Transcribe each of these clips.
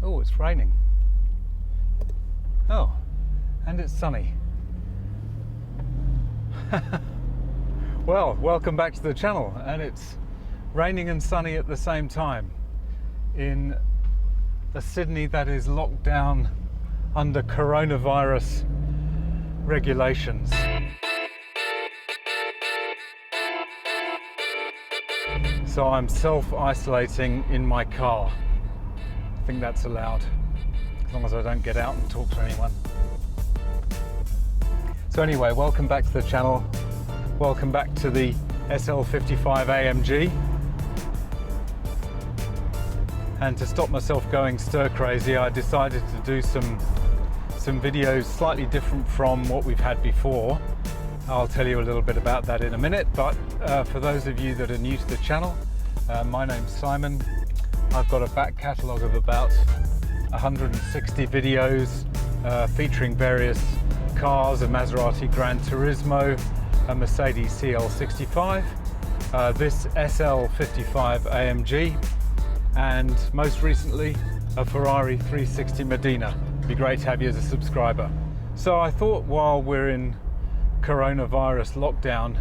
Oh, it's raining. Oh, and it's sunny. Well, welcome back to the channel, and it's raining and sunny at the same time in a Sydney that is locked down under coronavirus regulations. So I'm self-isolating in my car. I think that's allowed, as long as I don't get out and talk to anyone. So anyway, welcome back to the channel. Welcome back to the SL55 AMG. And to stop myself going stir crazy, I decided to do some videos slightly different from what we've had before. I'll tell you a little bit about that in a minute, but for those of you that are new to the channel, my name's Simon. I've got a back catalogue of about 160 videos featuring various cars, a Maserati Gran Turismo, a Mercedes CL65, this SL55 AMG, and most recently a Ferrari 360 Modena. It'd be great to have you as a subscriber. So I thought while we're in coronavirus lockdown,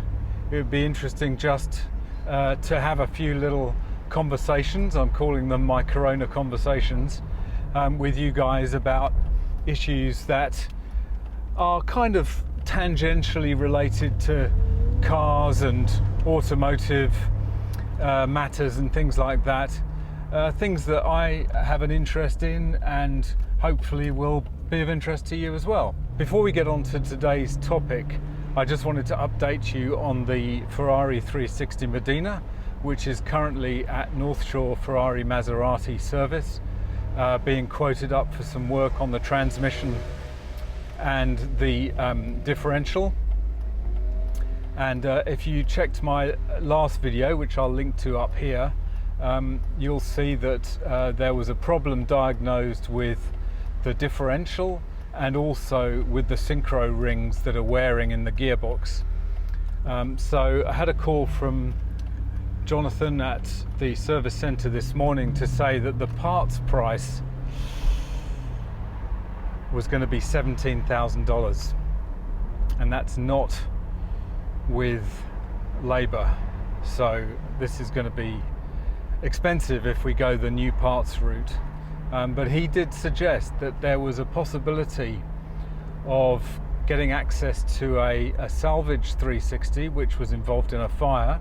it would be interesting just to have a few little conversations, I'm calling them my Corona conversations, with you guys about issues that are kind of tangentially related to cars and automotive matters and things like that. Things that I have an interest in and hopefully will be of interest to you as well. Before we get on to today's topic, I just wanted to update you on the Ferrari 360 Modena, which is currently at North Shore Ferrari Maserati service, being quoted up for some work on the transmission and the differential. And if you checked my last video, which I'll link to up here, you'll see that there was a problem diagnosed with the differential and also with the synchro rings that are wearing in the gearbox. So I had a call from Jonathan at the service centre this morning to say that the parts price was going to be $17,000, and that's not with labour. So this is going to be expensive if we go the new parts route. But he did suggest that there was a possibility of getting access to a salvage 360 which was involved in a fire.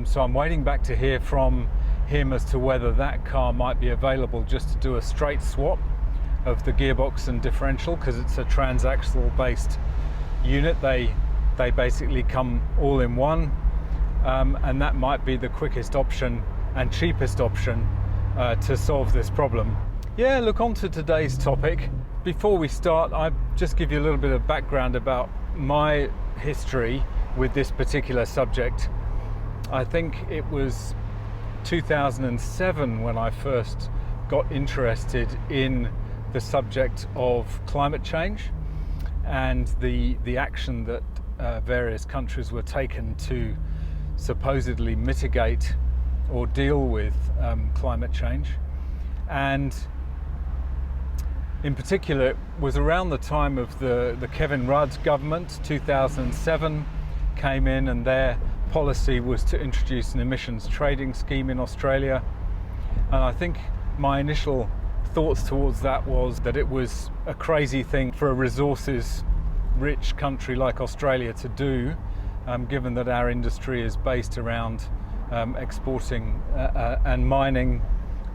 So I'm waiting back to hear from him as to whether that car might be available just to do a straight swap of the gearbox and differential, because it's a transaxle based unit. They basically come all in one, and that might be the quickest option and cheapest option to solve this problem. Yeah, look, on to today's topic. Before we start, I'll just give you a little bit of background about my history with this particular subject. I think it was 2007 when I first got interested in the subject of climate change and the action that various countries were taken to supposedly mitigate or deal with climate change. And in particular, it was around the time of the Kevin Rudd government. 2007 came in, and their policy was to introduce an emissions trading scheme in Australia. And I think my initial thoughts towards that was that it was a crazy thing for a resources rich country like Australia to do, given that our industry is based around exporting and mining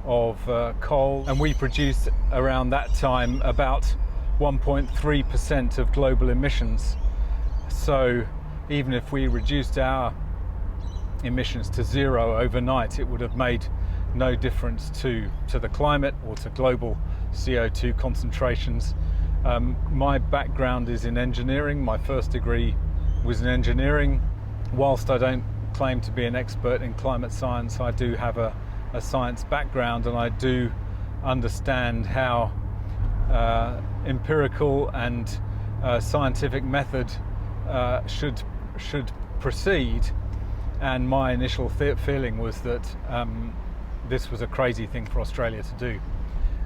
of coal, and we produce around that time about 1.3% of global emissions. So even if we reduced our emissions to zero overnight, it would have made no difference to the climate or to global CO2 concentrations. My background is in engineering. My first degree was in engineering. Whilst I don't claim to be an expert in climate science, I do have a science background, and I do understand how empirical and scientific method should proceed. And my initial feeling was that this was a crazy thing for Australia to do.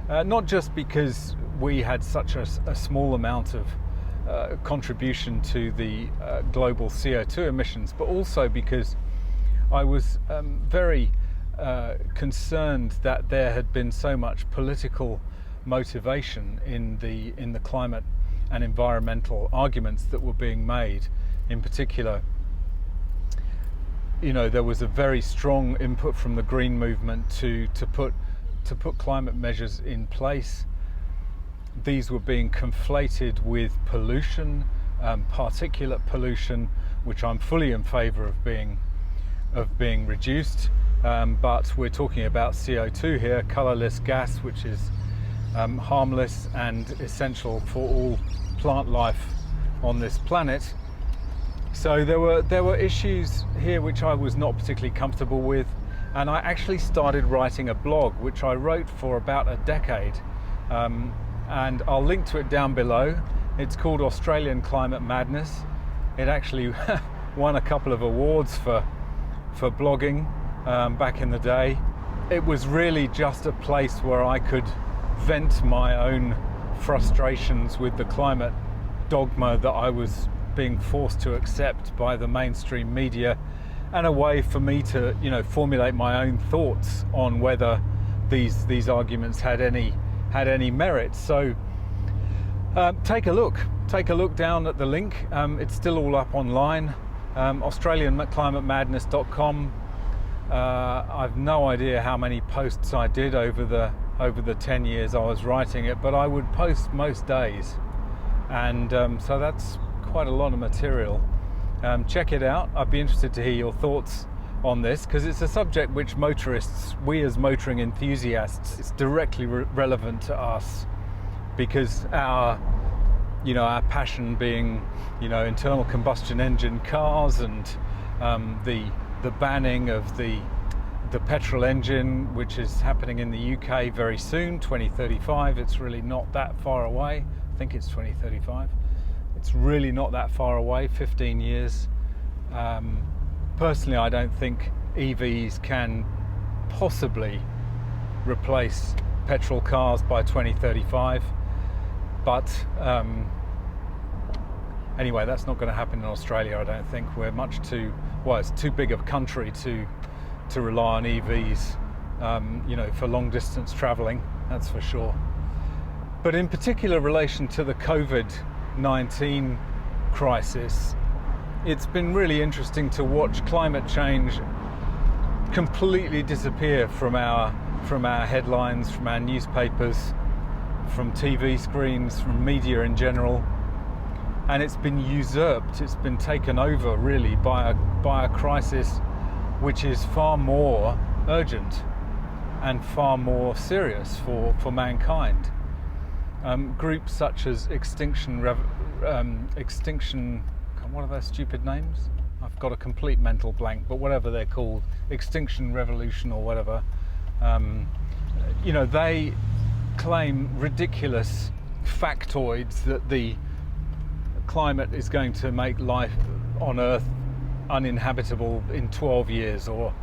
not just because we had such a small amount of contribution to the global CO2 emissions, but also because I was very concerned that there had been so much political motivation in the climate and environmental arguments that were being made. In particular, there was a very strong input from the green movement to put climate measures in place. These were being conflated with pollution, particulate pollution, which I'm fully in favour of being reduced. But we're talking about CO2 here, colourless gas, which is harmless and essential for all plant life on this planet. So there were issues here which I was not particularly comfortable with, and I actually started writing a blog which I wrote for about a decade, and I'll link to it down below. It's called Australian Climate Madness. It actually won a couple of awards for blogging back in the day. It was really just a place where I could vent my own frustrations with the climate dogma that I was being forced to accept by the mainstream media, and a way for me to formulate my own thoughts on whether these arguments had any merit. So take a look down at the link. It's still all up online, australianclimatemadness.com. I've no idea how many posts I did over the 10 years I was writing it, but I would post most days, and so that's quite a lot of material. Check it out. I'd be interested to hear your thoughts on this, because it's a subject which motorists, we as motoring enthusiasts, it's directly relevant to us, because our passion being internal combustion engine cars, and the banning of the petrol engine, which is happening in the UK very soon, 2035. It's really not that far away. I think it's 2035. It's really not that far away, 15 years. Personally, I don't think EVs can possibly replace petrol cars by 2035. But anyway, that's not going to happen in Australia, I don't think. We're it's too big a country to rely on EVs, for long distance travelling, that's for sure. But in particular relation to the COVID-19 crisis, it's been really interesting to watch climate change completely disappear from our headlines, from our newspapers, from TV screens, from media in general. And it's been usurped, it's been taken over really by a crisis which is far more urgent and far more serious for mankind. Groups such as Extinction, what are those stupid names? I've got a complete mental blank, but whatever they're called, Extinction Revolution or whatever, they claim ridiculous factoids that the climate is going to make life on Earth uninhabitable in 12 years or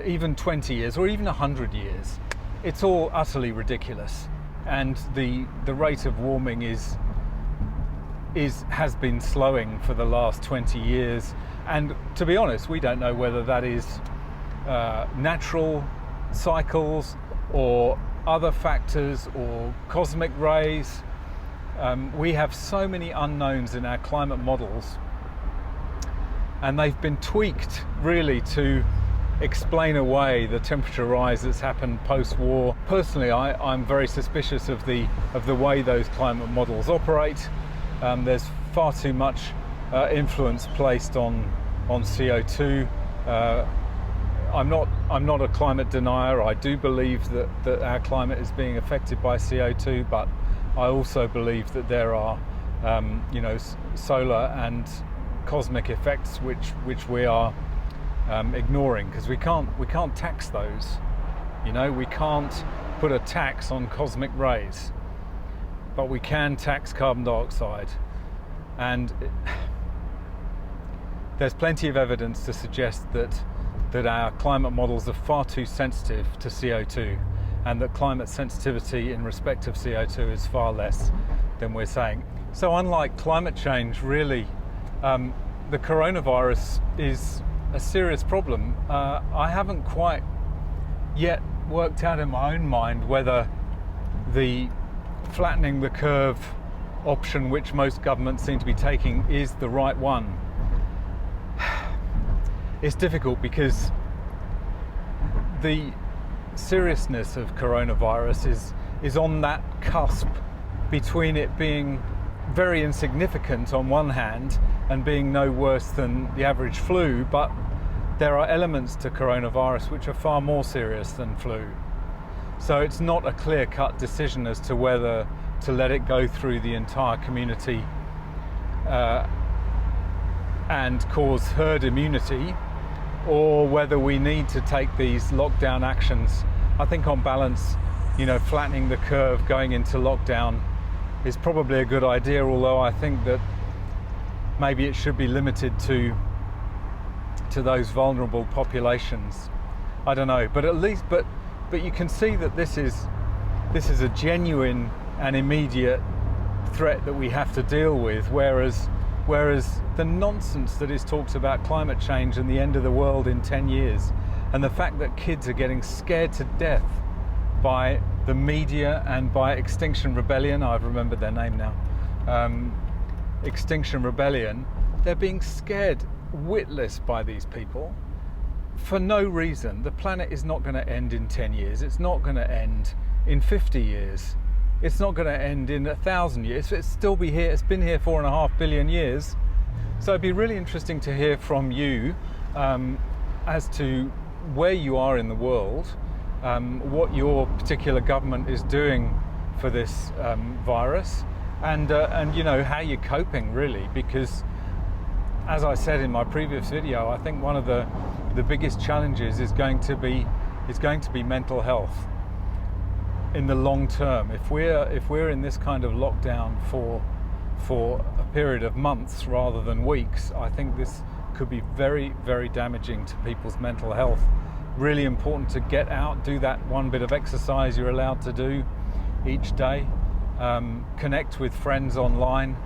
even 20 years or even 100 years. It's all utterly ridiculous, and the rate of warming has been slowing for the last 20 years, and to be honest, we don't know whether that is natural cycles or other factors or cosmic rays. We have so many unknowns in our climate models, and they've been tweaked really to explain away the temperature rise that's happened post-war. Personally, I'm very suspicious of the way those climate models operate. There's far too much influence placed on CO2. I'm not a climate denier. I do believe that our climate is being affected by CO2, but I also believe that there are solar and cosmic effects which we are ignoring, because we can't tax those. We can't put a tax on cosmic rays, but we can tax carbon dioxide, and there's plenty of evidence to suggest that our climate models are far too sensitive to CO2, and that climate sensitivity in respect of CO2 is far less than we're saying. So unlike climate change, really, the coronavirus is a serious problem. I haven't quite yet worked out in my own mind whether the flattening the curve option, which most governments seem to be taking, is the right one. It's difficult because the seriousness of coronavirus is on that cusp between it being very insignificant on one hand and being no worse than the average flu, but there are elements to coronavirus which are far more serious than flu. So it's not a clear-cut decision as to whether to let it go through the entire community and cause herd immunity, or whether we need to take these lockdown actions. I think on balance, flattening the curve going into lockdown is probably a good idea, although I think that maybe it should be limited to those vulnerable populations. I don't know, but at least, but you can see that this is a genuine and immediate threat that we have to deal with, whereas the nonsense that is talked about climate change and the end of the world in 10 years, and the fact that kids are getting scared to death by the media and by Extinction Rebellion, I've remembered their name now, Extinction Rebellion, they're being scared witless by these people for no reason. The planet is not going to end in 10 years. It's not going to end in 50 years. It's not going to end in 1,000 years. It'll still be here. It's been here 4.5 billion years. So it'd be really interesting to hear from you as to where you are in the world, what your particular government is doing for this virus, and how you're coping, really, because as I said in my previous video, I think one of the biggest challenges is going to be mental health in the long term. If we're in this kind of lockdown for a period of months rather than weeks, I think this could be very, very damaging to people's mental health. Really important to get out, do that one bit of exercise you're allowed to do each day, connect with friends online,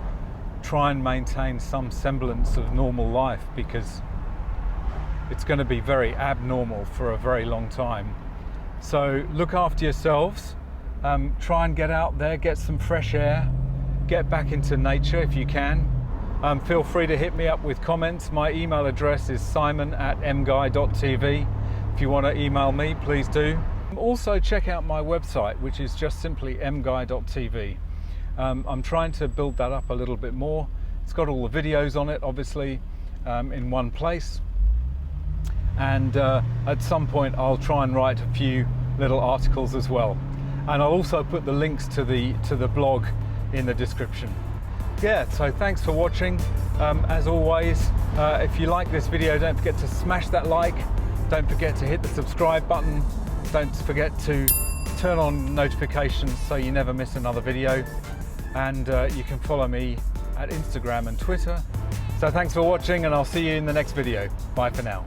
try and maintain some semblance of normal life, because it's going to be very abnormal for a very long time. So look after yourselves, try and get out there, get some fresh air, get back into nature if you can. Feel free to hit me up with comments. My email address is simon@mguy.tv. If you want to email me, please do. Also check out my website, which is just simply mguy.tv. I'm trying to build that up a little bit more. It's got all the videos on it, obviously, in one place. And at some point I'll try and write a few little articles as well. And I'll also put the links to the blog in the description. Yeah, so thanks for watching. As always, if you like this video, don't forget to smash that like. Don't forget to hit the subscribe button. Don't forget to turn on notifications so you never miss another video. And you can follow me at Instagram and Twitter. So thanks for watching, and I'll see you in the next video. Bye for now.